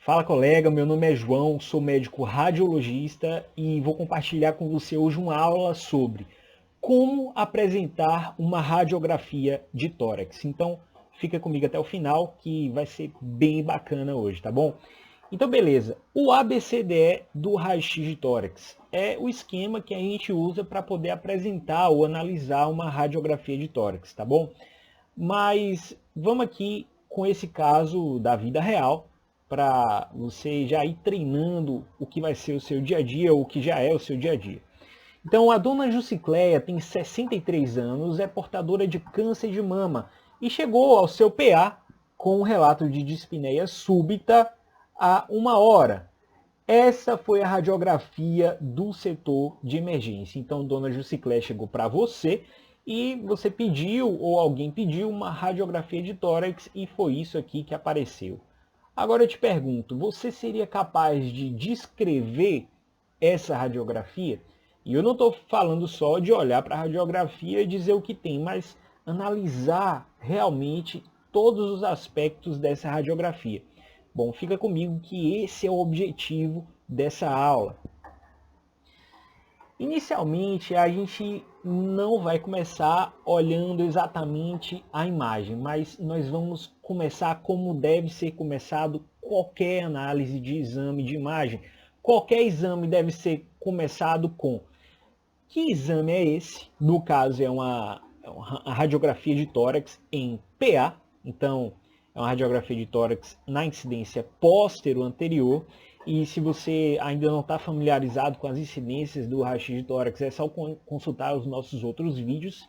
Fala colega, meu nome é João, sou médico radiologista e vou compartilhar com você hoje uma aula sobre como apresentar uma radiografia de tórax. Então fica comigo até o final que vai ser bem bacana hoje, tá bom? Então beleza, o ABCDE do raio-x de tórax é o esquema que a gente usa para poder apresentar ou analisar uma radiografia de tórax, tá bom? Mas vamos aqui com esse caso da vida real, para você já ir treinando o que vai ser o seu dia a dia, ou o que já é o seu dia a dia. Então, a dona Jucicleia tem 63 anos, é portadora de câncer de mama e chegou ao seu PA com um relato de dispneia súbita há 1 hora. Essa foi a radiografia do setor de emergência. Então, dona Jucicleia chegou para você e você pediu, ou alguém pediu, uma radiografia de tórax e foi isso aqui que apareceu. Agora eu te pergunto, você seria capaz de descrever essa radiografia? E eu não estou falando só de olhar para a radiografia e dizer o que tem, mas analisar realmente todos os aspectos dessa radiografia. Bom, fica comigo que esse é o objetivo dessa aula. Inicialmente, a gente não vai começar olhando exatamente a imagem, mas nós vamos começar como deve ser começado qualquer análise de exame de imagem. Qualquer exame deve ser começado com: que exame é esse? No caso, é uma radiografia de tórax em PA, então é uma radiografia de tórax na incidência póstero-anterior. E se você ainda não está familiarizado com as incidências do raio-x de tórax, é só consultar os nossos outros vídeos.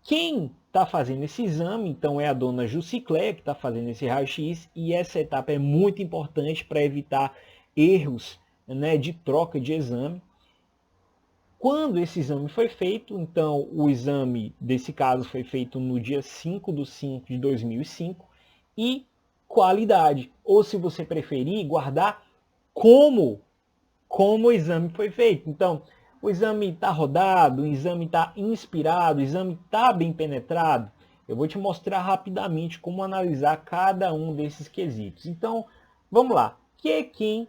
Quem está fazendo esse exame, então, é a dona Jucicleia, que está fazendo esse raio-x, e essa etapa é muito importante para evitar erros, né, de troca de exame. Quando esse exame foi feito, então o exame desse caso foi feito no dia 5/5/2005, e qualidade, ou se você preferir, guardar como o exame foi feito. Então, o exame está rodado, o exame está inspirado, o exame está bem penetrado. Eu vou te mostrar rapidamente como analisar cada um desses quesitos. Então, vamos lá. Que, quem,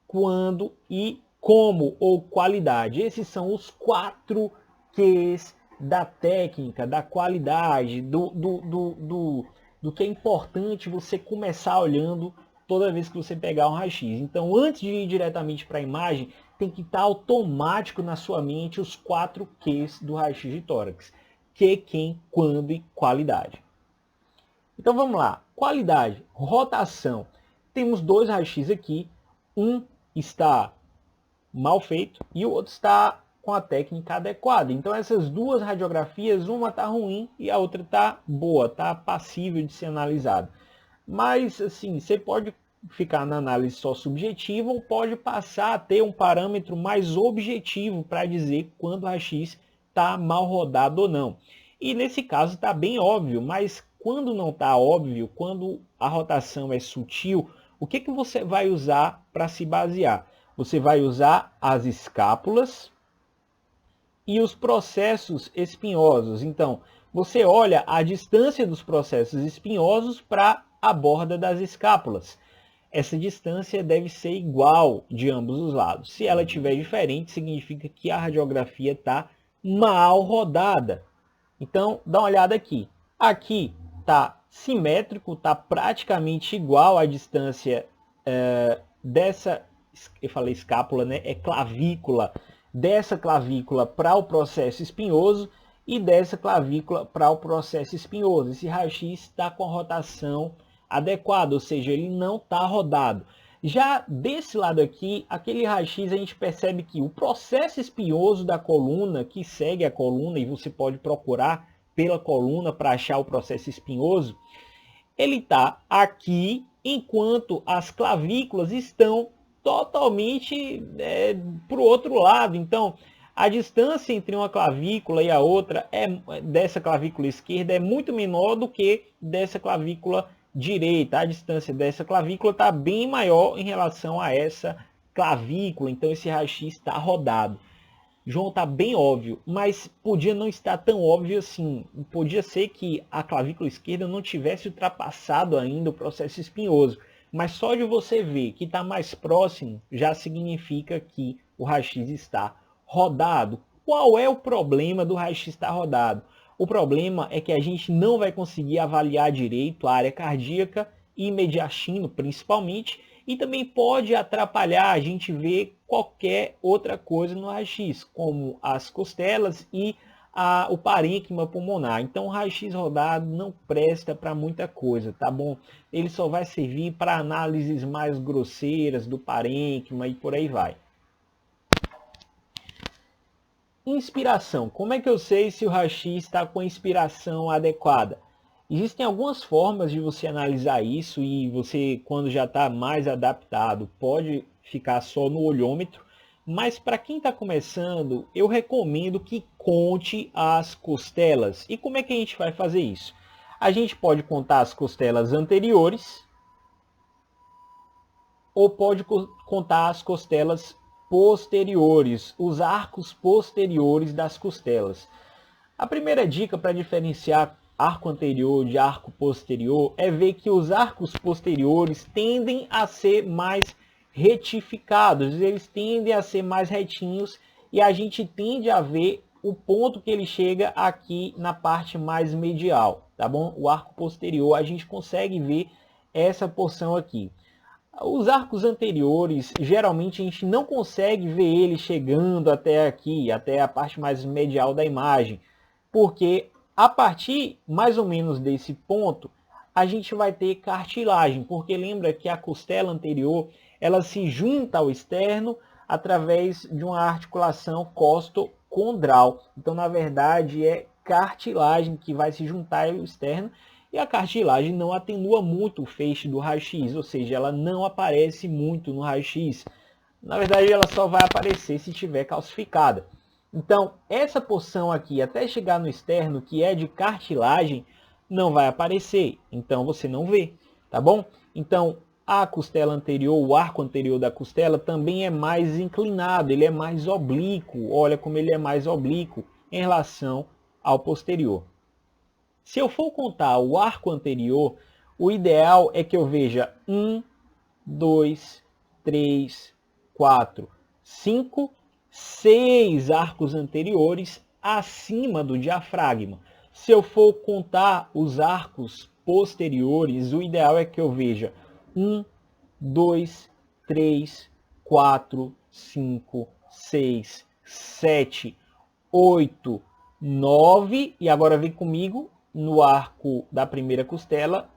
quando e como ou qualidade. Esses são os 4 Qs da técnica, da qualidade, do que é importante você começar olhando toda vez que você pegar um raio-x. Então, antes de ir diretamente para a imagem, tem que estar automático na sua mente os 4 Qs do raio-x de tórax. Que, quem, quando e qualidade. Então vamos lá. Qualidade, rotação. Temos 2 raio-x aqui. Um está mal feito e o outro está com a técnica adequada. Então essas duas radiografias, uma está ruim e a outra está boa, está passível de ser analisada. Mas assim, você pode ficar na análise só subjetiva ou pode passar a ter um parâmetro mais objetivo para dizer quando o raio-x está mal rodado ou não. E nesse caso está bem óbvio, mas quando não está óbvio, quando a rotação é sutil, o que você vai usar para se basear? Você vai usar as escápulas e os processos espinhosos. Então, você olha a distância dos processos espinhosos para a borda das escápulas. Essa distância deve ser igual de ambos os lados. Se ela estiver diferente, significa que a radiografia está mal rodada. Então, dá uma olhada aqui. Aqui está simétrico, está praticamente igual a distância dessa, eu falei escápula, né? É clavícula, dessa clavícula para o processo espinhoso e dessa clavícula para o processo espinhoso. Esse raio-x está com a rotação adequada, ou seja, ele não está rodado. Já desse lado aqui, aquele raio-x, a gente percebe que o processo espinhoso da coluna, que segue a coluna, e você pode procurar pela coluna para achar o processo espinhoso, ele está aqui, enquanto as clavículas estão totalmente para o outro lado. Então, a distância entre uma clavícula e a outra, dessa clavícula esquerda, é muito menor do que dessa clavícula direita. A distância dessa clavícula está bem maior em relação a essa clavícula. Então, esse raio-x está rodado. João, está bem óbvio, mas podia não estar tão óbvio assim. Podia ser que a clavícula esquerda não tivesse ultrapassado ainda o processo espinhoso. mas só de você ver que está mais próximo, já significa que o raio-x está rodado. Qual é o problema do raio-x estar rodado? O problema é que a gente não vai conseguir avaliar direito a área cardíaca e mediastino, principalmente, e também pode atrapalhar a gente ver qualquer outra coisa no raio-x, como as costelas e o parênquima pulmonar. Então o raio-x rodado não presta para muita coisa, tá bom? Ele só vai servir para análises mais grosseiras do parênquima e por aí vai. Inspiração. Como é que eu sei se o raio-x está com a inspiração adequada? Existem algumas formas de você analisar isso e você, quando já está mais adaptado, pode ficar só no olhômetro. Mas para quem está começando, eu recomendo que conte as costelas. E como é que a gente vai fazer isso? A gente pode contar as costelas anteriores ou pode contar as costelas posteriores, os arcos posteriores das costelas. A primeira dica para diferenciar arco anterior de arco posterior é ver que os arcos posteriores tendem a ser mais retificados, eles tendem a ser mais retinhos e a gente tende a ver o ponto que ele chega aqui na parte mais medial, tá bom? O arco posterior, a gente consegue ver essa porção aqui. Os arcos anteriores, geralmente a gente não consegue ver ele chegando até aqui, até a parte mais medial da imagem, porque a partir mais ou menos desse ponto, a gente vai ter cartilagem, porque lembra que a costela anterior, ela se junta ao externo através de uma articulação costocondral. Então, na verdade, é cartilagem que vai se juntar ao externo, e a cartilagem não atenua muito o feixe do raio-x, ou seja, ela não aparece muito no raio-x. Na verdade, ela só vai aparecer se estiver calcificada. Então, essa porção aqui, até chegar no externo, que é de cartilagem, não vai aparecer. Então, você não vê, tá bom? Então, a costela anterior, o arco anterior da costela, também é mais inclinado, ele é mais oblíquo. Olha como ele é mais oblíquo em relação ao posterior. Se eu for contar o arco anterior, o ideal é que eu veja 1, 2, 3, 4, 5, 6 arcos anteriores acima do diafragma. Se eu for contar os arcos posteriores, o ideal é que eu veja 1, 2, 3, 4, 5, 6, 7, 8, 9, e agora vem comigo no arco da primeira costela,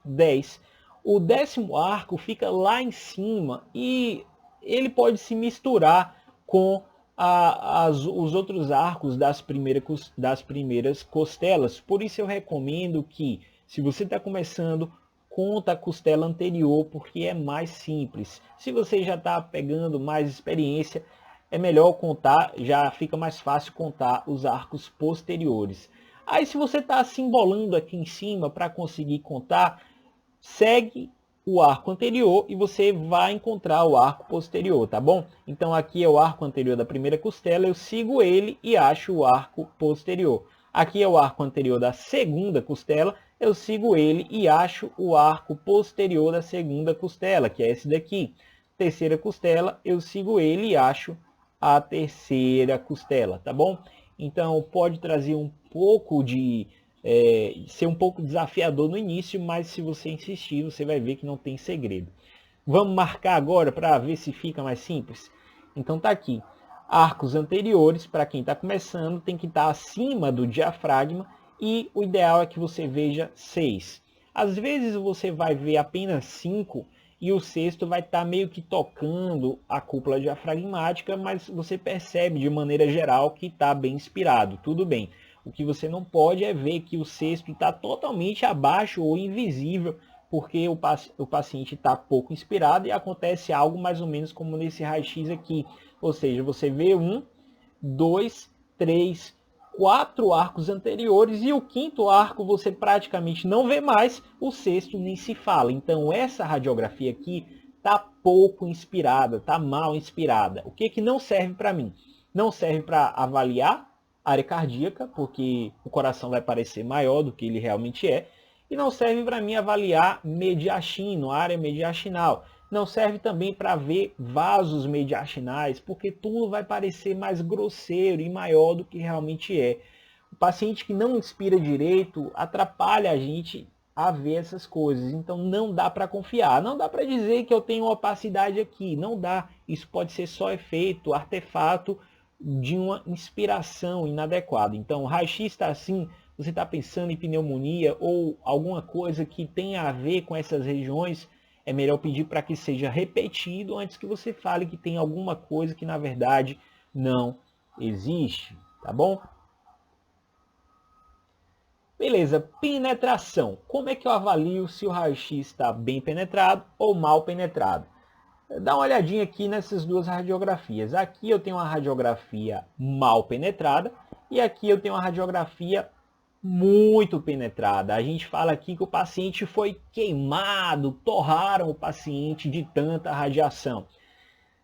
10. O 10º arco fica lá em cima e ele pode se misturar com os outros arcos das primeiras costelas. Por isso eu recomendo que, se você está começando, conta a costela anterior, porque é mais simples. Se você já está pegando mais experiência, é melhor contar, já fica mais fácil contar os arcos posteriores. Aí, se você está se embolando aqui em cima para conseguir contar, segue o arco anterior e você vai encontrar o arco posterior, tá bom? Então, aqui é o arco anterior da primeira costela, eu sigo ele e acho o arco posterior. Aqui é o arco anterior da segunda costela, eu sigo ele e acho o arco posterior da segunda costela, que é esse daqui. Terceira costela, eu sigo ele e acho a terceira costela, tá bom? Então, pode trazer um pouco de... ser um pouco desafiador no início, mas se você insistir, você vai ver que não tem segredo. Vamos marcar agora para ver se fica mais simples? Então tá aqui. Arcos anteriores, para quem está começando, tem que estar acima do diafragma e o ideal é que você veja 6. Às vezes você vai ver apenas 5 e o sexto vai estar meio que tocando a cúpula diafragmática, mas você percebe de maneira geral que está bem inspirado, tudo bem. O que você não pode é ver que o sexto está totalmente abaixo ou invisível, porque o paciente está pouco inspirado e acontece algo mais ou menos como nesse raio-x aqui. Ou seja, você vê 1, 2, 3, 4 arcos anteriores e o quinto arco você praticamente não vê mais, o sexto nem se fala. Então essa radiografia aqui está pouco inspirada, está mal inspirada. O que não serve para mim? Não serve para avaliar área cardíaca, porque o coração vai parecer maior do que ele realmente é, E não serve para mim avaliar mediastino, área mediastinal. Não serve também para ver vasos mediastinais, porque tudo vai parecer mais grosseiro e maior do que realmente é. O paciente que não inspira direito atrapalha a gente a ver essas coisas. Então não dá para confiar. Não dá para dizer que eu tenho opacidade aqui. Não dá. Isso pode ser só efeito, artefato de uma inspiração inadequada. Então, o raio-x está assim, você está pensando em pneumonia ou alguma coisa que tenha a ver com essas regiões, é melhor pedir para que seja repetido antes que você fale que tem alguma coisa que na verdade não existe, tá bom? Beleza, penetração. Como é que eu avalio se o raio-x está bem penetrado ou mal penetrado? Dá uma olhadinha aqui nessas duas radiografias. Aqui eu tenho uma radiografia mal penetrada e aqui eu tenho uma radiografia muito penetrada. A gente fala aqui que o paciente foi queimado, torraram o paciente de tanta radiação.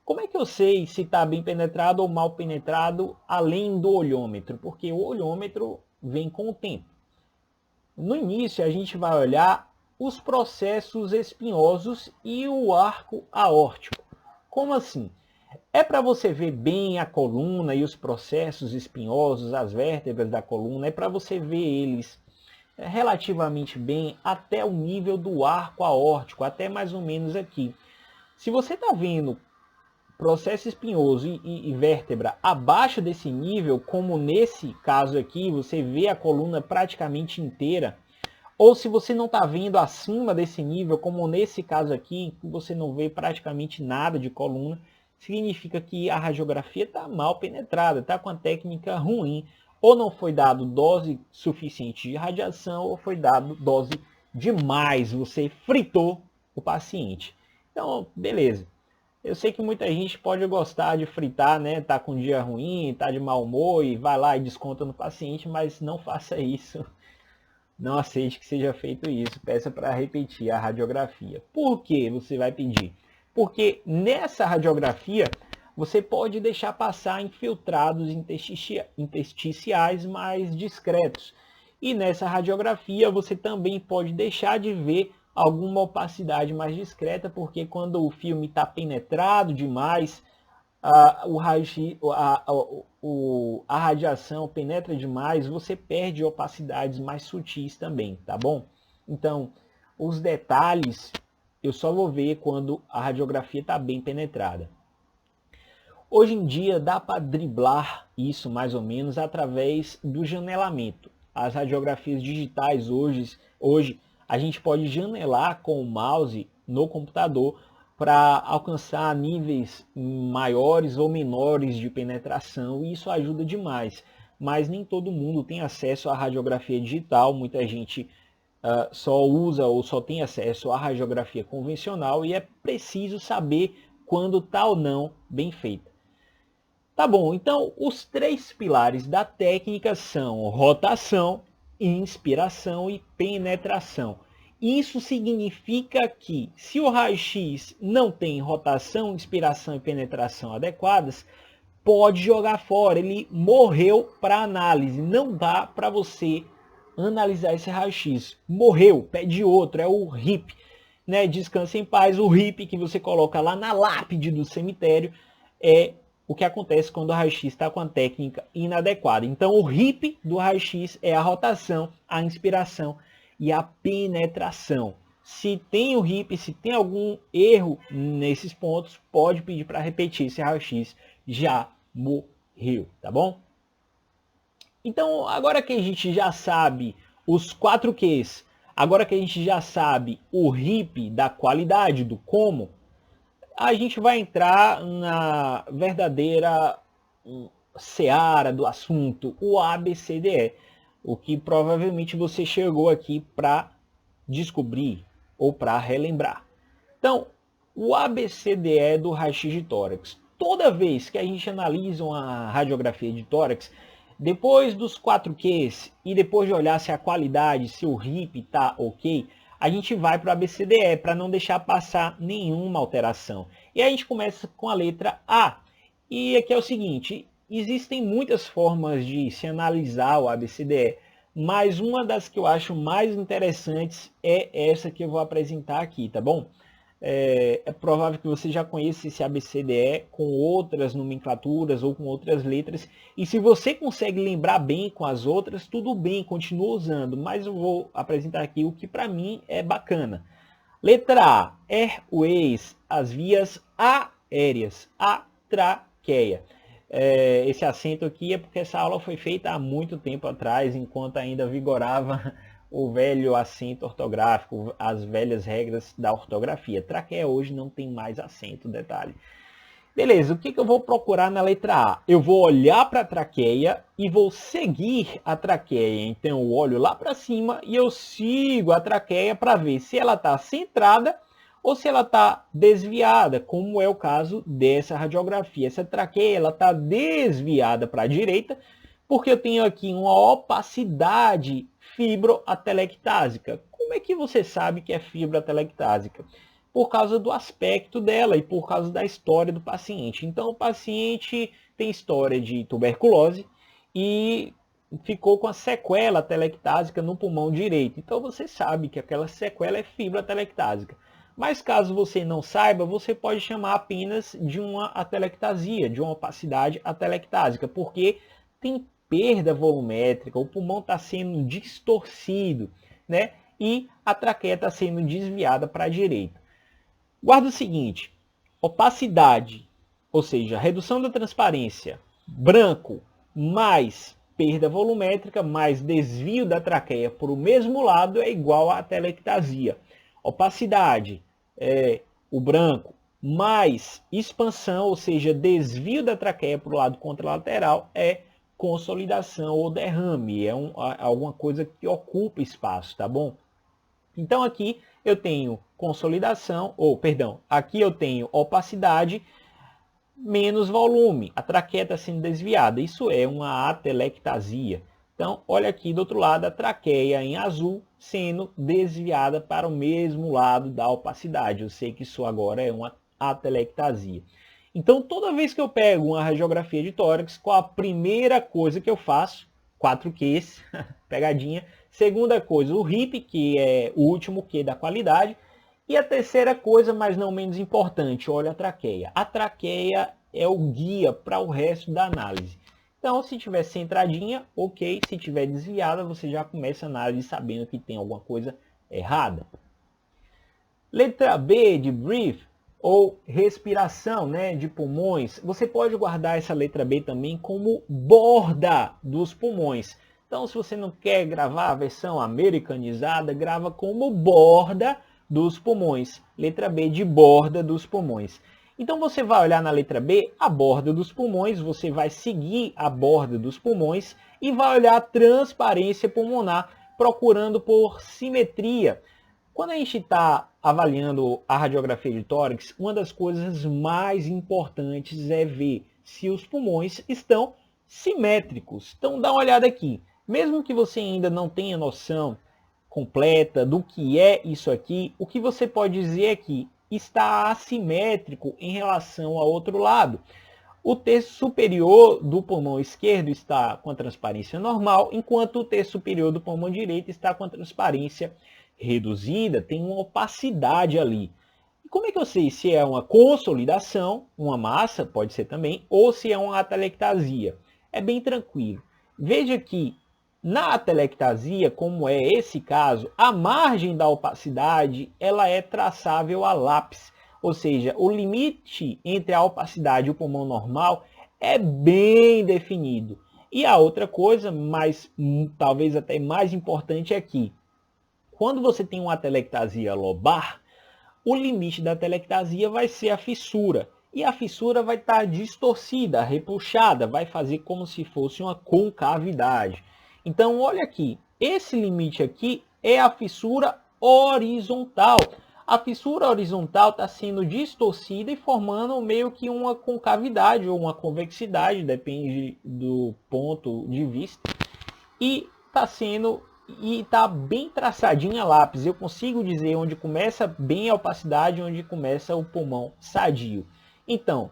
Como é que eu sei se está bem penetrado ou mal penetrado além do olhômetro? Porque o olhômetro vem com o tempo. No início a gente vai olhar os processos espinhosos e o arco aórtico. Como assim? É para você ver bem a coluna e os processos espinhosos, as vértebras da coluna, é para você ver eles relativamente bem até o nível do arco aórtico, até mais ou menos aqui. Se você está vendo processo espinhoso e vértebra abaixo desse nível, como nesse caso aqui, você vê a coluna praticamente inteira, ou se você não está vendo acima desse nível, como nesse caso aqui, que você não vê praticamente nada de coluna, significa que a radiografia está mal penetrada, está com a técnica ruim, ou não foi dado dose suficiente de radiação, ou foi dado dose demais, você fritou o paciente. Então, beleza. Eu sei que muita gente pode gostar de fritar, né? Tá com um dia ruim, tá de mau humor e vai lá e desconta no paciente, mas não faça isso. Não aceite que seja feito isso. Peça para repetir a radiografia. Por que você vai pedir? Porque nessa radiografia você pode deixar passar infiltrados intersticiais mais discretos. E nessa radiografia você também pode deixar de ver alguma opacidade mais discreta, porque quando o filme está penetrado demais, a radiação penetra demais, você perde opacidades mais sutis também, tá bom? Então, os detalhes eu só vou ver quando a radiografia está bem penetrada. Hoje em dia dá para driblar isso mais ou menos através do janelamento. As radiografias digitais hoje a gente pode janelar com o mouse no computador para alcançar níveis maiores ou menores de penetração, e isso ajuda demais. Mas nem todo mundo tem acesso à radiografia digital, muita gente só usa ou só tem acesso à radiografia convencional, e é preciso saber quando está ou não bem feita. Tá bom, então os três pilares da técnica são rotação, inspiração e penetração. Isso significa que se o raio-x não tem rotação, inspiração e penetração adequadas, pode jogar fora, ele morreu para análise, não dá para você analisar esse raio-x. Morreu, pede outro, é o RIP, né? Descansa em paz, o RIP que você coloca lá na lápide do cemitério é o que acontece quando o raio-x está com a técnica inadequada. Então o RIP do raio-x é a rotação, a inspiração e a penetração. Se tem o RIP, se tem algum erro nesses pontos, pode pedir para repetir esse raio-x, já morreu, tá bom? Então, agora que a gente já sabe os 4 Qs, agora que a gente já sabe o RIP da qualidade, do como, a gente vai entrar na verdadeira seara do assunto, o ABCDE, o que provavelmente você chegou aqui para descobrir ou para relembrar. Então, o ABCDE do raio-x de tórax. Toda vez que a gente analisa uma radiografia de tórax, depois dos 4 Qs e depois de olhar se a qualidade, se o RIP está ok, a gente vai para o ABCDE para não deixar passar nenhuma alteração. E a gente começa com a letra A. E aqui é o seguinte, existem muitas formas de se analisar o ABCDE, mas uma das que eu acho mais interessantes é essa que eu vou apresentar aqui, tá bom? É provável que você já conheça esse ABCDE com outras nomenclaturas ou com outras letras. E se você consegue lembrar bem com as outras, tudo bem, continua usando. Mas eu vou apresentar aqui o que para mim é bacana. Letra A, airways, as vias aéreas, a traqueia. Esse acento aqui é porque essa aula foi feita há muito tempo atrás, enquanto ainda vigorava o velho acento ortográfico, as velhas regras da ortografia. Traqueia hoje não tem mais acento, detalhe. Beleza, o que eu vou procurar na letra A? Eu vou olhar para a traqueia e vou seguir a traqueia. Então eu olho lá para cima e eu sigo a traqueia para ver se ela está centrada ou se ela está desviada, como é o caso dessa radiografia. Essa traqueia está desviada para a direita, porque eu tenho aqui uma opacidade fibroatelectásica. Como é que você sabe que é fibroatelectásica? Por causa do aspecto dela e por causa da história do paciente. Então, o paciente tem história de tuberculose e ficou com a sequela atelectásica no pulmão direito. Então, você sabe que aquela sequela é fibroatelectásica. Mas caso você não saiba, você pode chamar apenas de uma atelectasia, de uma opacidade atelectásica, porque tem perda volumétrica, o pulmão está sendo distorcido, né? E a traqueia está sendo desviada para a direita. Guarda o seguinte, opacidade, ou seja, redução da transparência, branco, mais perda volumétrica, mais desvio da traqueia para o mesmo lado é igual a atelectasia. Opacidade, o branco, mais expansão, ou seja, desvio da traqueia para o lado contralateral, é consolidação ou derrame, é alguma coisa que ocupa espaço, tá bom? Então aqui eu tenho consolidação, aqui eu tenho opacidade menos volume, a traqueia está sendo desviada, isso é uma atelectasia. Então, olha aqui do outro lado, a traqueia em azul sendo desviada para o mesmo lado da opacidade. Eu sei que isso agora é uma atelectasia. Então, toda vez que eu pego uma radiografia de tórax, qual a primeira coisa que eu faço? 4 Qs, pegadinha. Segunda coisa, o RIP, que é o último Q da qualidade. E a terceira coisa, mas não menos importante, olha a traqueia. A traqueia é o guia para o resto da análise. Então, se tiver centradinha, ok. Se tiver desviada, você já começa a análise sabendo que tem alguma coisa errada. Letra B de breathe, ou respiração, né, de pulmões. Você pode guardar essa letra B também como borda dos pulmões. Então, se você não quer gravar a versão americanizada, grava como borda dos pulmões. Letra B de borda dos pulmões. Então você vai olhar na letra B a borda dos pulmões, você vai seguir a borda dos pulmões e vai olhar a transparência pulmonar, procurando por simetria. Quando a gente está avaliando a radiografia de tórax, uma das coisas mais importantes é ver se os pulmões estão simétricos. Então dá uma olhada aqui. Mesmo que você ainda não tenha noção completa do que é isso aqui, o que você pode dizer é que está assimétrico em relação ao outro lado. O terço superior do pulmão esquerdo está com a transparência normal, enquanto o terço superior do pulmão direito está com a transparência reduzida, tem uma opacidade ali. E como é que eu sei se é uma consolidação, uma massa, pode ser também, ou se é uma atelectasia? É bem tranquilo. Veja que na atelectasia, como é esse caso, a margem da opacidade ela é traçável a lápis. Ou seja, o limite entre a opacidade e o pulmão normal é bem definido. E a outra coisa, mas talvez até mais importante, é que quando você tem uma atelectasia lobar, o limite da atelectasia vai ser a fissura. E a fissura vai estar distorcida, repuxada, vai fazer como se fosse uma concavidade. Então, olha aqui, esse limite aqui é a fissura horizontal. A fissura horizontal está sendo distorcida e formando meio que uma concavidade ou uma convexidade, depende do ponto de vista. E está bem traçadinha a lápis. Eu consigo dizer onde começa bem a opacidade e onde começa o pulmão sadio. Então,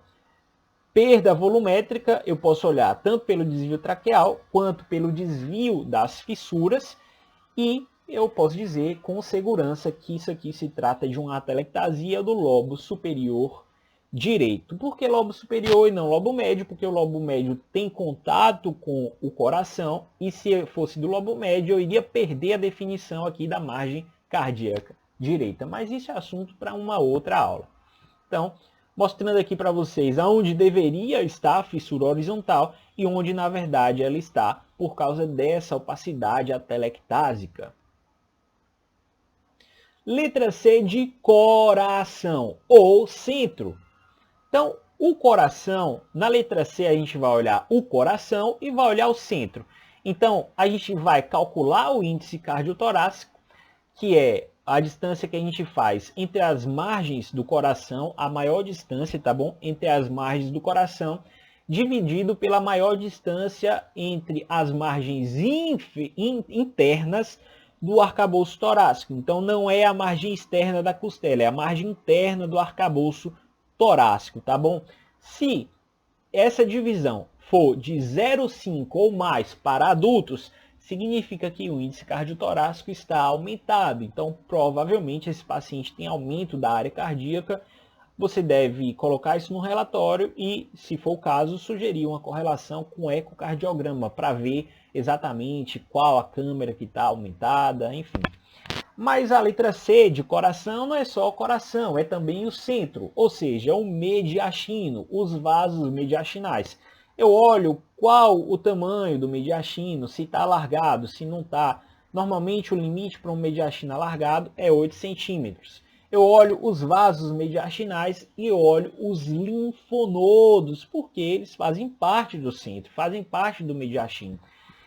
Perda volumétrica, eu posso olhar tanto pelo desvio traqueal, quanto pelo desvio das fissuras, e eu posso dizer com segurança que isso aqui se trata de uma atelectasia do lobo superior direito. Por que lobo superior e não lobo médio? Porque o lobo médio tem contato com o coração, e se fosse do lobo médio, eu iria perder a definição aqui da margem cardíaca direita. Mas isso é assunto para uma outra aula. Então, mostrando aqui para vocês aonde deveria estar a fissura horizontal e onde, na verdade, ela está por causa dessa opacidade atelectásica. Letra C de coração ou centro. Então, o coração, na letra C a gente vai olhar o coração e vai olhar o centro. Então, a gente vai calcular o índice cardiotorácico, que é a distância que a gente faz entre as margens do coração, a maior distância, tá bom? Entre as margens do coração, dividido pela maior distância entre as margens internas do arcabouço torácico. Então, não é a margem externa da costela, é a margem interna do arcabouço torácico, tá bom? Se essa divisão for de 0,5 ou mais para adultos, significa que o índice cardiotorácico está aumentado. Então, provavelmente, esse paciente tem aumento da área cardíaca. Você deve colocar isso no relatório e, se for o caso, sugerir uma correlação com o ecocardiograma para ver exatamente qual a câmera que está aumentada, enfim. Mas a letra C de coração não é só o coração, é também o centro, ou seja, o mediastino, os vasos mediastinais. Eu olho qual o tamanho do mediastino, se está alargado, se não está. Normalmente o limite para um mediastino alargado é 8 centímetros. Eu olho os vasos mediastinais e olho os linfonodos, porque eles fazem parte do centro, fazem parte do mediastino.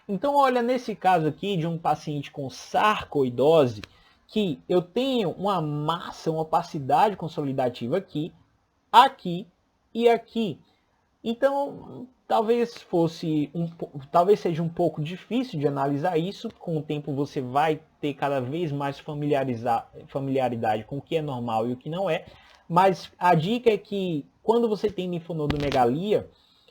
Então, olha, nesse caso aqui de um paciente com sarcoidose, que eu tenho uma massa, uma opacidade consolidativa aqui, aqui e aqui. Então, talvez seja um pouco difícil de analisar isso. Com o tempo você vai ter cada vez mais familiaridade com o que é normal e o que não é. Mas a dica é que quando você tem linfonodomegalia,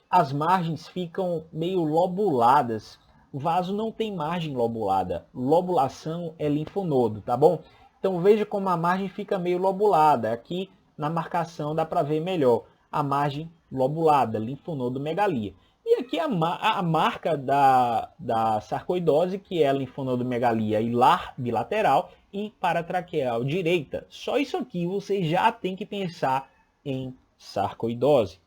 as margens ficam meio lobuladas. O vaso não tem margem lobulada. Lobulação é linfonodo, tá bom? Então veja como a margem fica meio lobulada. Aqui na marcação dá para ver melhor a margem lobulada, linfonodomegalia. E aqui a marca da sarcoidose, que é a linfonodomegalia hilar bilateral e paratraqueal direita. Só isso aqui você já tem que pensar em sarcoidose.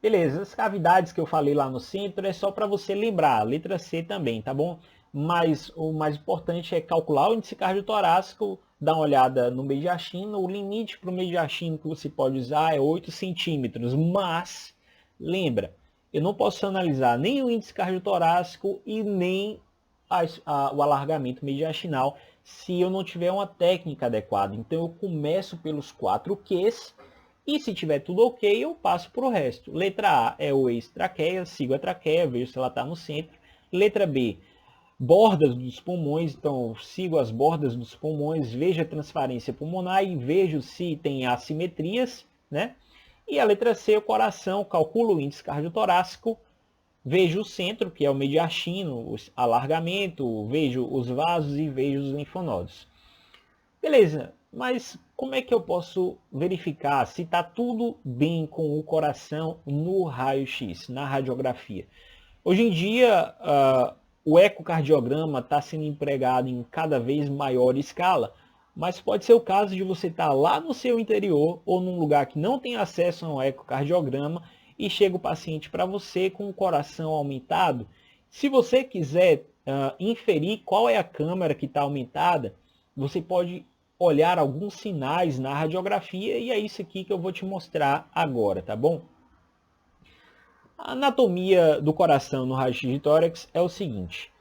Beleza, as cavidades que eu falei lá no centro é só para você lembrar, a letra C também, tá bom? Mas o mais importante é calcular o índice cardiotorácico, dar uma olhada no mediastino. O limite para o mediastino que você pode usar é 8 centímetros, mas lembra, eu não posso analisar nem o índice cardiotorácico e nem o alargamento mediastinal se eu não tiver uma técnica adequada. Então eu começo pelos 4 Qs. E se tiver tudo ok, eu passo para o resto. Letra A é o eixo-traqueia, sigo a traqueia, vejo se ela está no centro. Letra B, bordas dos pulmões, então sigo as bordas dos pulmões, vejo a transparência pulmonar e vejo se tem assimetrias, né? E a letra C, o coração, calculo o índice cardiotorácico, vejo o centro, que é o mediastino, o alargamento, vejo os vasos e vejo os linfonodos. Beleza, mas como é que eu posso verificar se está tudo bem com o coração no raio-x, na radiografia? Hoje em dia, o ecocardiograma está sendo empregado em cada vez maior escala, mas pode ser o caso de você estar lá no seu interior ou num lugar que não tem acesso a um ecocardiograma e chega o paciente para você com o coração aumentado. Se você quiser inferir qual é a câmara que está aumentada, você pode olhar alguns sinais na radiografia e é isso aqui que eu vou te mostrar agora, tá bom? A anatomia do coração no raio-x de tórax é o seguinte.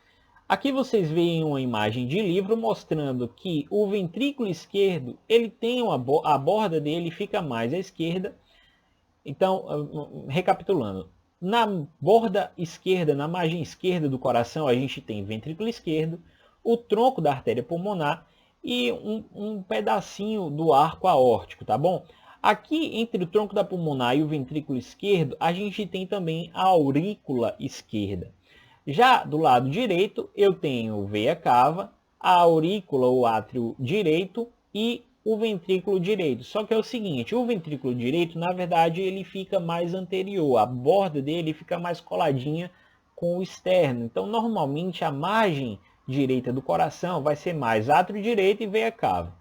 Aqui vocês veem uma imagem de livro mostrando que o ventrículo esquerdo, ele tem a borda dele fica mais à esquerda. Então, recapitulando, na borda esquerda, na margem esquerda do coração, a gente tem ventrículo esquerdo, o tronco da artéria pulmonar e um pedacinho do arco aórtico, tá bom? Aqui, entre o tronco da pulmonar e o ventrículo esquerdo, a gente tem também a aurícula esquerda. Já do lado direito, eu tenho veia cava, a aurícula, o átrio direito e o ventrículo direito. Só que é o seguinte, o ventrículo direito, na verdade, ele fica mais anterior, a borda dele fica mais coladinha com o externo. Então, normalmente, a margem direita do coração vai ser mais átrio direito e veia cava.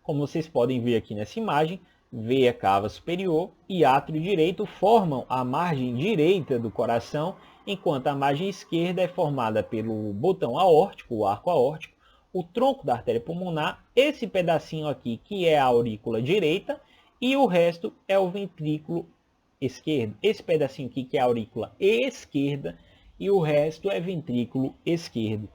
Como vocês podem ver aqui nessa imagem, veia cava superior e átrio direito formam a margem direita do coração, enquanto a margem esquerda é formada pelo botão aórtico, o arco aórtico, o tronco da artéria pulmonar, esse pedacinho aqui que é a aurícula direita e o resto é o ventrículo esquerdo. Esse pedacinho aqui que é a aurícula esquerda e o resto é ventrículo esquerdo.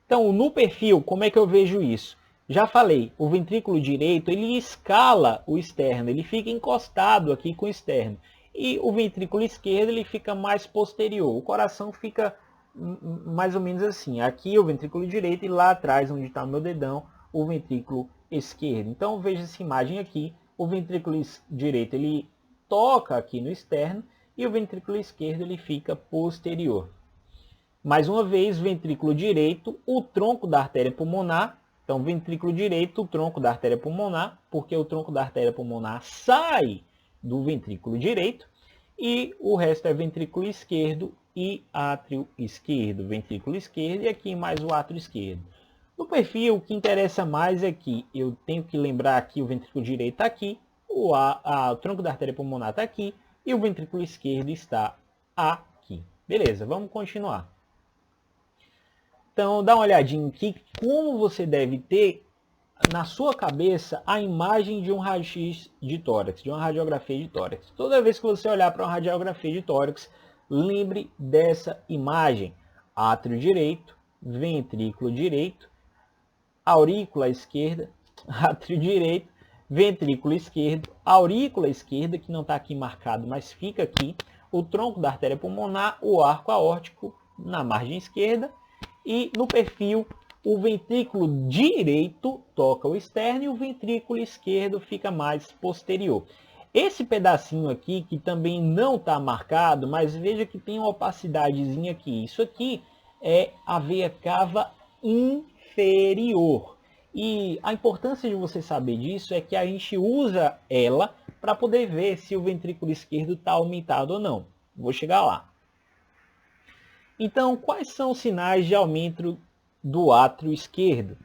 Então, no perfil, como é que eu vejo isso? Já falei, o ventrículo direito, ele escala o externo, ele fica encostado aqui com o externo. E o ventrículo esquerdo, ele fica mais posterior. O coração fica mais ou menos assim. Aqui o ventrículo direito e lá atrás, onde está o meu dedão, o ventrículo esquerdo. Então, veja essa imagem aqui. O ventrículo direito, ele toca aqui no externo e o ventrículo esquerdo, ele fica posterior. Mais uma vez, ventrículo direito, o tronco da artéria pulmonar. Então, ventrículo direito, o tronco da artéria pulmonar, porque o tronco da artéria pulmonar sai do ventrículo direito. E o resto é ventrículo esquerdo e átrio esquerdo. Ventrículo esquerdo e aqui mais o átrio esquerdo. No perfil, o que interessa mais é que eu tenho que lembrar que o ventrículo direito está aqui, o tronco da artéria pulmonar está aqui e o ventrículo esquerdo está aqui. Beleza, vamos continuar. Então, dá uma olhadinha aqui como você deve ter na sua cabeça a imagem de um raio-x de tórax, de uma radiografia de tórax. Toda vez que você olhar para uma radiografia de tórax, lembre dessa imagem. Átrio direito, ventrículo direito, aurícula esquerda, átrio direito, ventrículo esquerdo, aurícula esquerda, que não está aqui marcado, mas fica aqui, o tronco da artéria pulmonar, o arco aórtico na margem esquerda, e no perfil, o ventrículo direito toca o externo e o ventrículo esquerdo fica mais posterior. Esse pedacinho aqui, que também não está marcado, mas veja que tem uma opacidadezinha aqui. Isso aqui é a veia cava inferior. E a importância de você saber disso é que a gente usa ela para poder ver se o ventrículo esquerdo está aumentado ou não. Vou chegar lá. Então, quais são os sinais de aumento do átrio esquerdo?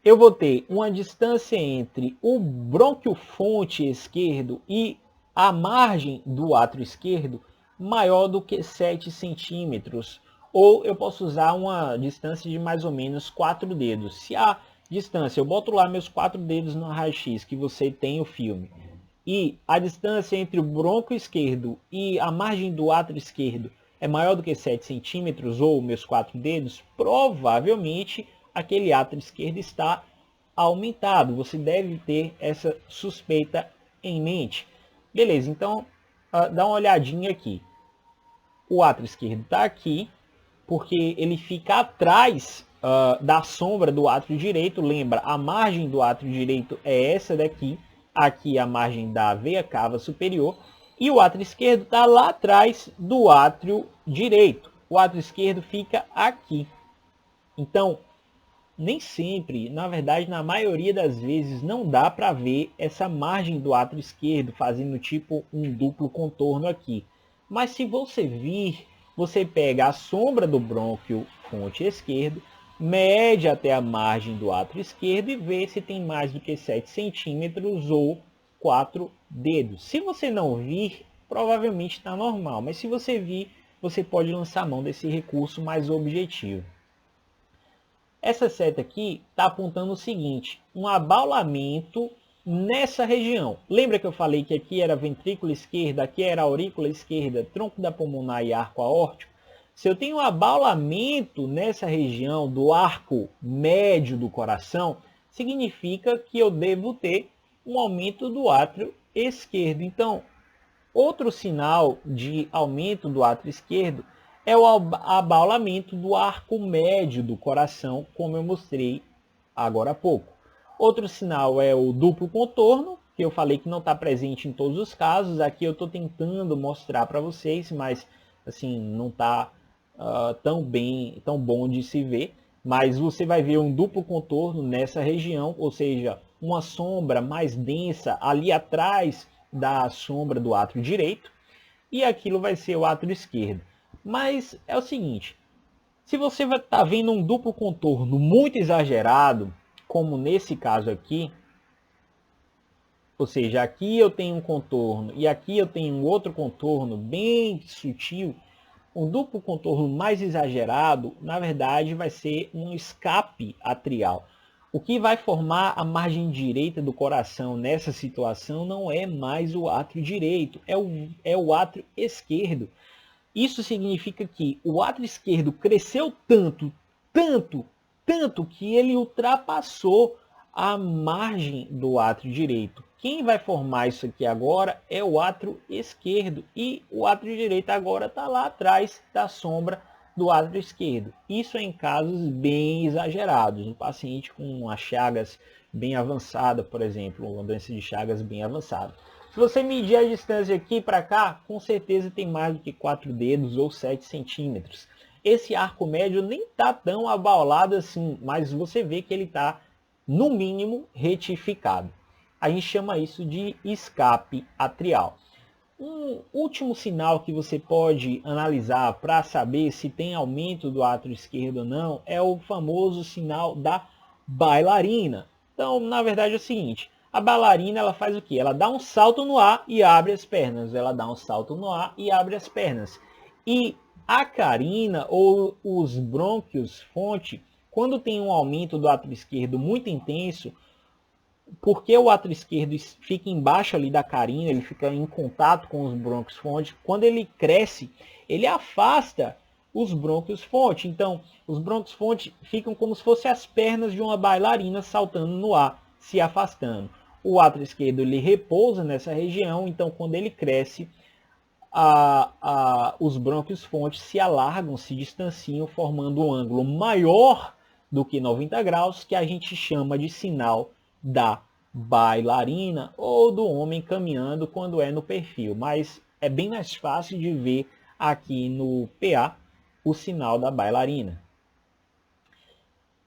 Eu vou ter uma distância entre o brônquio-fonte esquerdo e a margem do átrio esquerdo maior do que 7 centímetros. Ou eu posso usar uma distância de mais ou menos 4 dedos. Se a distância, eu boto lá meus 4 dedos no raio-x que você tem o filme, e a distância entre o brônquio esquerdo e a margem do átrio esquerdo é maior do que 7 centímetros, ou meus 4 dedos, provavelmente aquele átrio esquerdo está aumentado. Você deve ter essa suspeita em mente. Beleza, então dá uma olhadinha aqui. O átrio esquerdo está aqui, porque ele fica atrás da sombra do átrio direito. Lembra, a margem do átrio direito é essa daqui. Aqui a margem da veia cava superior. E o átrio esquerdo está lá atrás do átrio direito. O átrio esquerdo fica aqui. Então, nem sempre, na verdade, na maioria das vezes, não dá para ver essa margem do átrio esquerdo fazendo tipo um duplo contorno aqui. Mas se você vir, você pega a sombra do brônquio fonte esquerdo, mede até a margem do átrio esquerdo e vê se tem mais do que 7 centímetros ou 4 dedos. Se você não vir, provavelmente está normal, mas se você vir, você pode lançar mão desse recurso mais objetivo. Essa seta aqui está apontando o seguinte, um abaulamento nessa região. Lembra que eu falei que aqui era ventrículo esquerdo, aqui era aurícula esquerda, tronco da pulmonar e arco aórtico? Se eu tenho um abaulamento nessa região do arco médio do coração, significa que eu devo ter um aumento do átrio esquerdo. Então, outro sinal de aumento do átrio esquerdo é o abaulamento do arco médio do coração, como eu mostrei agora há pouco. Outro sinal é o duplo contorno, porque eu falei que não está presente em todos os casos. Aqui eu estou tentando mostrar para vocês, mas assim, não está tão bom de se ver. Mas você vai ver um duplo contorno nessa região, ou seja, uma sombra mais densa ali atrás da sombra do átrio direito, e aquilo vai ser o átrio esquerdo. Mas é o seguinte, se você está vendo um duplo contorno muito exagerado, como nesse caso aqui, ou seja, aqui eu tenho um contorno e aqui eu tenho um outro contorno bem sutil, um duplo contorno mais exagerado, na verdade, vai ser um escape atrial. O que vai formar a margem direita do coração nessa situação não é mais o átrio direito, é o átrio esquerdo. Isso significa que o átrio esquerdo cresceu tanto que ele ultrapassou a margem do átrio direito. Quem vai formar isso aqui agora é o átrio esquerdo, e o átrio direito agora está lá atrás da sombra do átrio esquerdo. Isso é em casos bem exagerados, um paciente com uma Chagas bem avançada, por exemplo, uma doença de Chagas bem avançada. Se você medir a distância aqui para cá, com certeza tem mais do que 4 dedos ou 7 centímetros. Esse arco médio nem está tão abaulado assim, mas você vê que ele está, no mínimo, retificado. A gente chama isso de escape atrial. Um último sinal que você pode analisar para saber se tem aumento do átrio esquerdo ou não é o famoso sinal da bailarina. Então, na verdade é o seguinte, a bailarina ela faz o quê? Ela dá um salto no ar e abre as pernas. Ela dá um salto no ar e abre as pernas. E a carina ou os brônquios fonte, quando tem um aumento do átrio esquerdo muito intenso, porque o átrio esquerdo fica embaixo ali da carina, ele fica em contato com os brônquios fonte, quando ele cresce, ele afasta os brônquios fonte. Então, os brônquios fonte ficam como se fossem as pernas de uma bailarina saltando no ar, se afastando. O átrio esquerdo ele repousa nessa região, então quando ele cresce, os brônquios fonte se alargam, se distanciam, formando um ângulo maior do que 90 graus, que a gente chama de sinal da bailarina ou do homem caminhando quando é no perfil. Mas é bem mais fácil de ver aqui no PA o sinal da bailarina.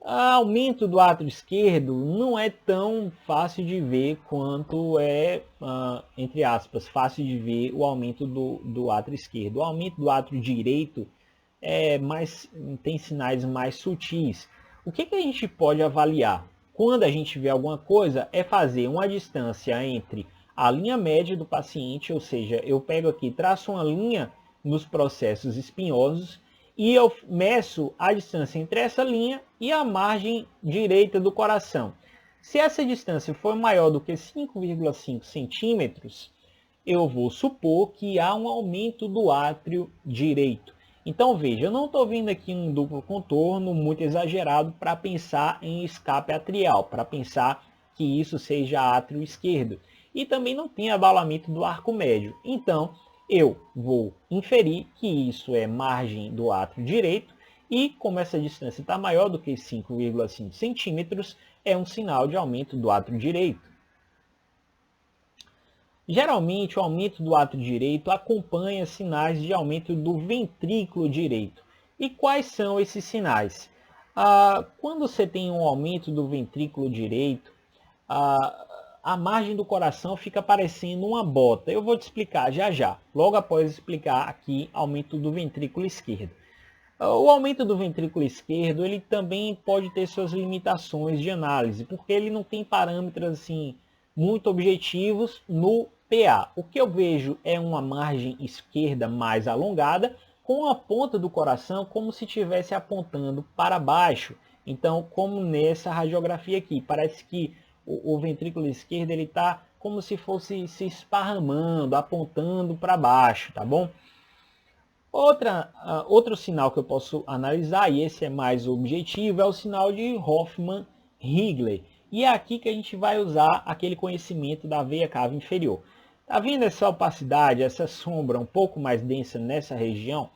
Aumento do átrio esquerdo não é tão fácil de ver quanto é, entre aspas, fácil de ver o aumento do átrio esquerdo. O aumento do átrio direito tem sinais mais sutis. O que a gente pode avaliar? Quando a gente vê alguma coisa, é fazer uma distância entre a linha média do paciente, ou seja, eu pego aqui, traço uma linha nos processos espinhosos, e eu meço a distância entre essa linha e a margem direita do coração. Se essa distância for maior do que 5,5 centímetros, eu vou supor que há um aumento do átrio direito. Então veja, eu não estou vendo aqui um duplo contorno muito exagerado para pensar em escape atrial, para pensar que isso seja átrio esquerdo. E também não tem abaulamento do arco médio. Então, eu vou inferir que isso é margem do átrio direito, e como essa distância está maior do que 5,5 centímetros, é um sinal de aumento do átrio direito. Geralmente, o aumento do átrio direito acompanha sinais de aumento do ventrículo direito. E quais são esses sinais? Quando você tem um aumento do ventrículo direito, a margem do coração fica parecendo uma bota. Eu vou te explicar já, logo após explicar aqui aumento do ventrículo esquerdo. O aumento do ventrículo esquerdo ele também pode ter suas limitações de análise, porque ele não tem parâmetros assim, muito objetivos no PA. O que eu vejo é uma margem esquerda mais alongada, com a ponta do coração como se estivesse apontando para baixo. Então, como nessa radiografia aqui, parece que o ventrículo esquerdo ele está como se fosse se esparramando, apontando para baixo, tá bom? Outro sinal que eu posso analisar, e esse é mais objetivo, é o sinal de Hoffmann-Higler. E é aqui que a gente vai usar aquele conhecimento da veia cava inferior. Tá vendo essa opacidade, essa sombra um pouco mais densa nessa região?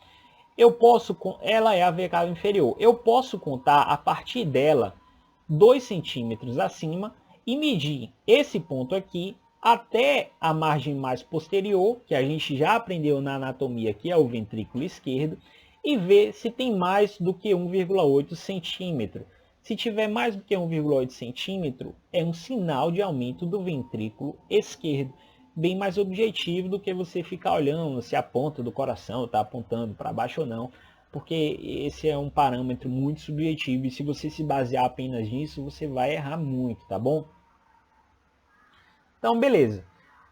Ela é a veia cava inferior. Eu posso contar a partir dela 2 centímetros acima e medir esse ponto aqui até a margem mais posterior, que a gente já aprendeu na anatomia, que é o ventrículo esquerdo, e ver se tem mais do que 1,8 centímetro. Se tiver mais do que 1,8 centímetro, é um sinal de aumento do ventrículo esquerdo, bem mais objetivo do que você ficar olhando se a ponta do coração está apontando para baixo ou não, porque esse é um parâmetro muito subjetivo e se você se basear apenas nisso, você vai errar muito, tá bom? Então, beleza.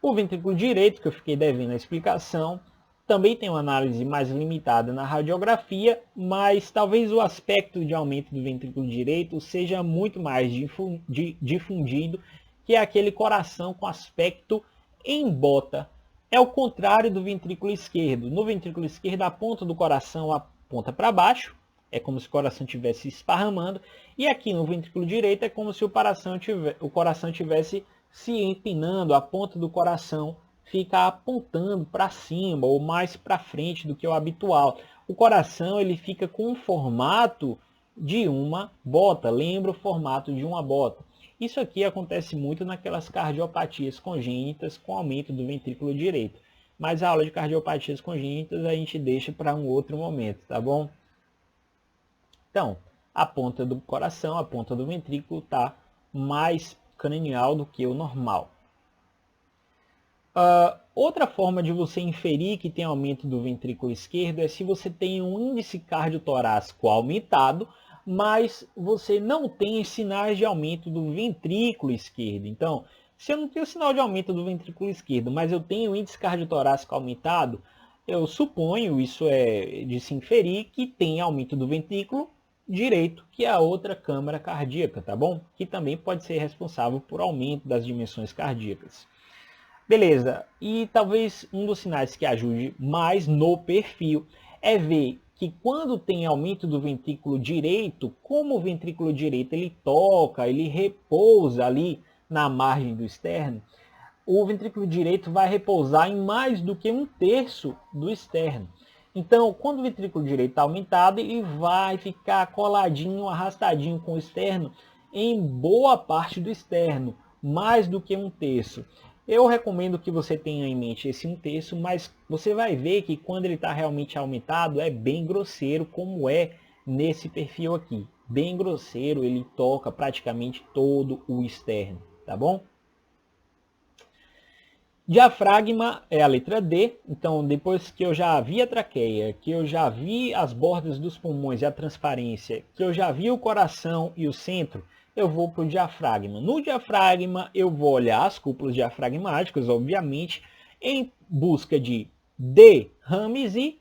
O ventrículo direito, que eu fiquei devendo a explicação, também tem uma análise mais limitada na radiografia, mas talvez o aspecto de aumento do ventrículo direito seja muito mais difundido, que é aquele coração com aspecto em bota. É o contrário do ventrículo esquerdo. No ventrículo esquerdo, a ponta do coração aponta para baixo, é como se o coração estivesse esparramando, e aqui no ventrículo direito é como se o coração tivesse se empinando, a ponta do coração fica apontando para cima ou mais para frente do que o habitual. O coração ele fica com o formato de uma bota, lembra o formato de uma bota. Isso aqui acontece muito naquelas cardiopatias congênitas com aumento do ventrículo direito. Mas a aula de cardiopatias congênitas a gente deixa para um outro momento, tá bom? Então, a ponta do coração, a ponta do ventrículo está mais cranial do que o normal. Outra forma de você inferir que tem aumento do ventrículo esquerdo é se você tem um índice cardiotorácico aumentado, mas você não tem sinais de aumento do ventrículo esquerdo. Então, se eu não tenho sinal de aumento do ventrículo esquerdo, mas eu tenho índice cardiotorácico aumentado, eu suponho, isso é de se inferir, que tem aumento do ventrículo direito, que é a outra câmara cardíaca, tá bom? Que também pode ser responsável por aumento das dimensões cardíacas. Beleza, e talvez um dos sinais que ajude mais no perfil é ver que quando tem aumento do ventrículo direito, como o ventrículo direito ele toca, ele repousa ali na margem do externo, o ventrículo direito vai repousar em mais do que 1/3 do externo. Então, quando o ventrículo direito está aumentado, ele vai ficar coladinho, arrastadinho com o externo em boa parte do externo, mais do que 1/3. Eu recomendo que você tenha em mente esse 1/3, mas você vai ver que quando ele está realmente aumentado, é bem grosseiro, como é nesse perfil aqui. Bem grosseiro, ele toca praticamente todo o externo, tá bom? Diafragma é a letra D, então depois que eu já vi a traqueia, que eu já vi as bordas dos pulmões e a transparência, que eu já vi o coração e o centro, eu vou para o diafragma. No diafragma eu vou olhar as cúpulas diafragmáticas, obviamente, em busca de derrames e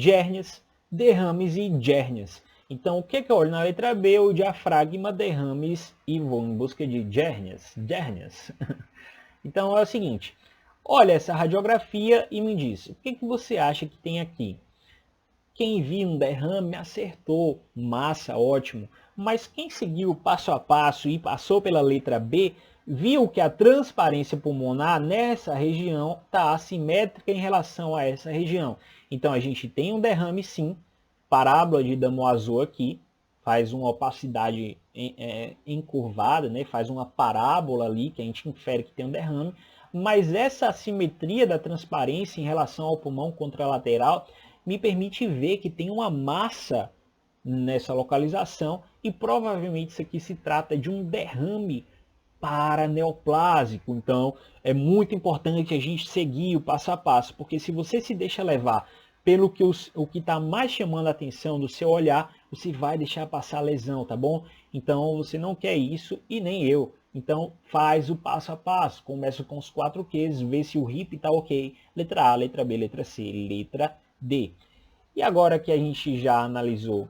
hérnias, derrames e hérnias. Então o que eu olho na letra B? O diafragma, derrames e vou em busca de hérnias. Então é o seguinte, olha essa radiografia e me diz, o que você acha que tem aqui? Quem viu um derrame acertou, massa, ótimo. Mas quem seguiu passo a passo e passou pela letra B, viu que a transparência pulmonar nessa região está assimétrica em relação a essa região. Então a gente tem um derrame sim, parábola de Damoiseau aqui, faz uma opacidade encurvada, né? Faz uma parábola ali que a gente infere que tem um derrame, mas essa assimetria da transparência em relação ao pulmão contralateral me permite ver que tem uma massa nessa localização e provavelmente isso aqui se trata de um derrame paraneoplásico. Então é muito importante a gente seguir o passo a passo, porque se você se deixa levar pelo que o que está mais chamando a atenção do seu olhar, você vai deixar passar a lesão, tá bom? Então você não quer isso e nem eu. Então faz o passo a passo, começa com os 4 Qs, vê se o RIP está ok, letra A, letra B, letra C, letra D. E agora que a gente já analisou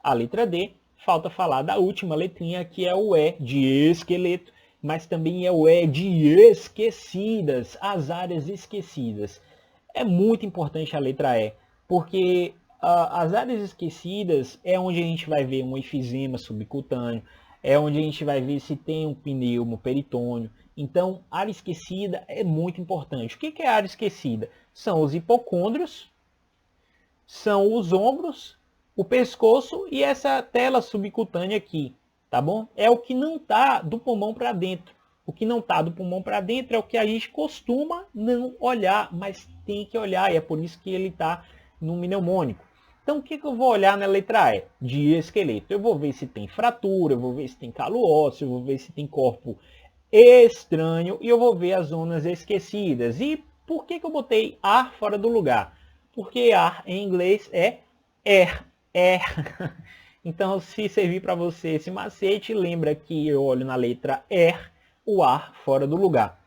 a letra D, falta falar da última letrinha, que é o E de esqueleto, mas também é o E de esquecidas, as áreas esquecidas. É muito importante a letra E, porque as áreas esquecidas é onde a gente vai ver um efizema subcutâneo, é onde a gente vai ver se tem um pneumo peritônio. Então, área esquecida é muito importante. O que é área esquecida? São os hipocôndrios, são os ombros, o pescoço e essa tela subcutânea aqui, tá bom? É o que não está do pulmão para dentro. O que não está do pulmão para dentro é o que a gente costuma não olhar, mas tem que olhar, e é por isso que ele está no pneumônico. Então, o que eu vou olhar na letra E? De esqueleto. Eu vou ver se tem fratura, eu vou ver se tem calo ósseo, eu vou ver se tem corpo estranho, e eu vou ver as zonas esquecidas. E por que eu botei ar fora do lugar? Porque ar em inglês é air. Então, se servir para você esse macete, lembra que eu olho na letra air, o ar fora do lugar.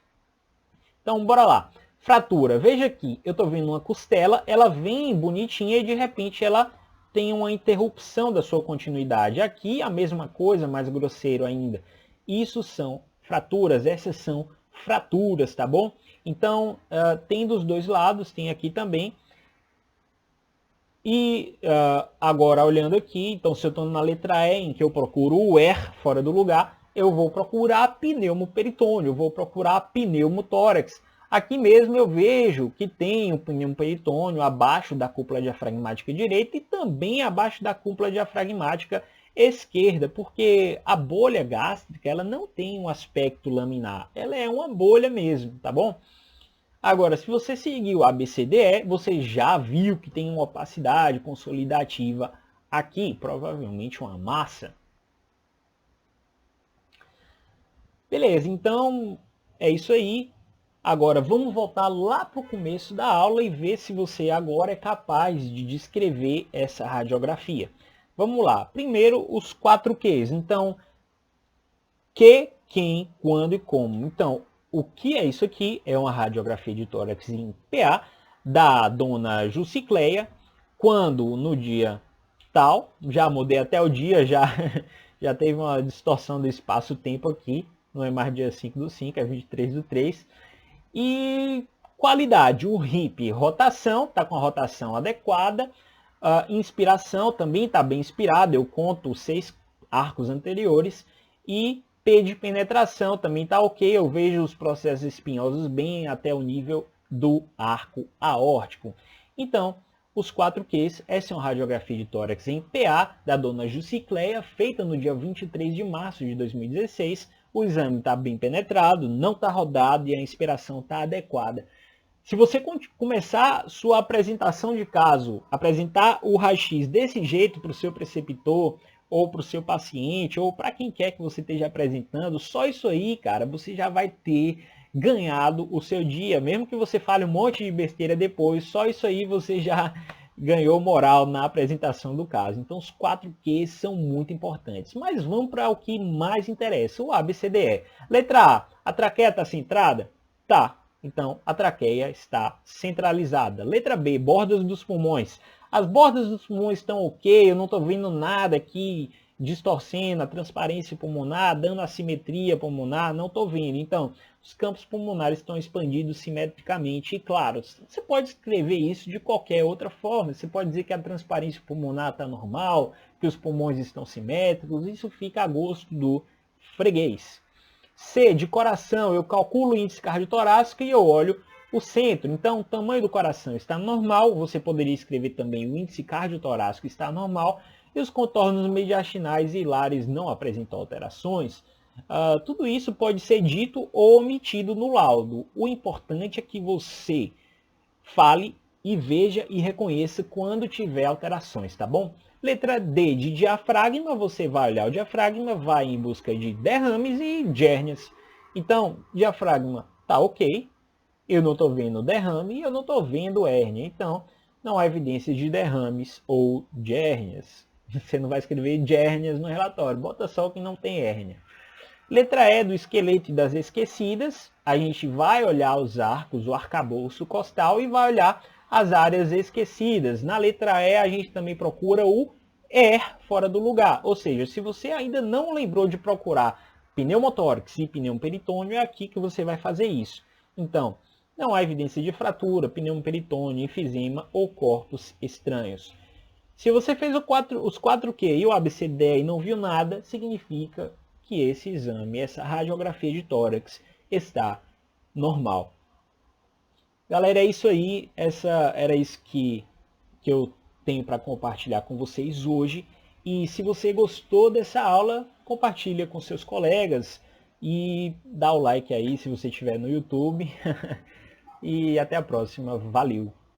Então, bora lá. Fratura. Veja aqui, eu estou vendo uma costela, ela vem bonitinha e de repente ela tem uma interrupção da sua continuidade. Aqui a mesma coisa, mais grosseiro ainda. Isso são fraturas, essas são fraturas, tá bom? Então, tem dos dois lados, tem aqui também. E agora olhando aqui, então se eu estou na letra E, em que eu procuro o air fora do lugar, eu vou procurar pneumoperitônio, eu vou procurar pneumotórax. Aqui mesmo eu vejo que tem o pneumoperitônio abaixo da cúpula diafragmática direita e também abaixo da cúpula diafragmática esquerda, porque a bolha gástrica ela não tem um aspecto laminar, ela é uma bolha mesmo, tá bom? Agora, se você seguir o ABCDE, você já viu que tem uma opacidade consolidativa aqui, provavelmente uma massa. Beleza, então é isso aí. Agora, vamos voltar lá para o começo da aula e ver se você agora é capaz de descrever essa radiografia. Vamos lá. Primeiro, os 4 Qs. Então, que, quem, quando e como. Então, o que é isso aqui? É uma radiografia de tórax em PA da dona Jucicleia, quando no dia tal, já mudei até o dia, já teve uma distorção do espaço-tempo aqui, não é mais dia 5/5, é 23/3. E qualidade, o RIP, rotação, está com a rotação adequada. Inspiração também está bem inspirado, eu conto 6 arcos anteriores. E P de penetração também está ok, eu vejo os processos espinhosos bem até o nível do arco aórtico. Então, os 4 Qs, essa é uma radiografia de tórax em PA da dona Jucicleia, feita no dia 23 de março de 2016. O exame está bem penetrado, não está rodado e a inspiração está adequada. Se você começar sua apresentação de caso, apresentar o raio-x desse jeito para o seu preceptor, ou para o seu paciente, ou para quem quer que você esteja apresentando, só isso aí, cara, você já vai ter ganhado o seu dia. Mesmo que você fale um monte de besteira depois, só isso aí você já ganhou moral na apresentação do caso. Então os 4 Qs são muito importantes. Mas vamos para o que mais interessa, o ABCDE. Letra A traqueia está centrada? Tá. Então a traqueia está centralizada. Letra B, bordas dos pulmões. As bordas dos pulmões estão ok, eu não estou vendo nada aqui distorcendo a transparência pulmonar, dando assimetria pulmonar, não estou vendo. Então, os campos pulmonares estão expandidos simetricamente. E claro, você pode escrever isso de qualquer outra forma. Você pode dizer que a transparência pulmonar está normal, que os pulmões estão simétricos. Isso fica a gosto do freguês. C, de coração, eu calculo o índice cardiotorácico e eu olho o centro. Então, o tamanho do coração está normal. Você poderia escrever também o índice cardiotorácico está normal. E os contornos mediastinais e hilares não apresentam alterações. Tudo isso pode ser dito ou omitido no laudo. O importante é que você fale e veja e reconheça quando tiver alterações, tá bom? Letra D, de diafragma, você vai olhar o diafragma, vai em busca de derrames e de hérnias. Então, diafragma tá ok, eu não estou vendo derrame e eu não estou vendo hérnia. Então, não há evidência de derrames ou de hérnias. Você não vai escrever de hérnias no relatório, bota só o que não tem hérnia. Letra E, do esqueleto e das esquecidas, a gente vai olhar os arcos, o arcabouço costal e vai olhar as áreas esquecidas. Na letra E, a gente também procura o ER fora do lugar. Ou seja, se você ainda não lembrou de procurar pneumotórax e pneumoperitônio, é aqui que você vai fazer isso. Então, não há evidência de fratura, pneumoperitônio, enfisema ou corpos estranhos. Se você fez os 4Q e o ABCDE e não viu nada, significa que esse exame, essa radiografia de tórax está normal. Galera, é isso aí. Era isso que eu tenho para compartilhar com vocês hoje. E se você gostou dessa aula, compartilha com seus colegas. e dá o like aí se você estiver no YouTube. E até a próxima. Valeu!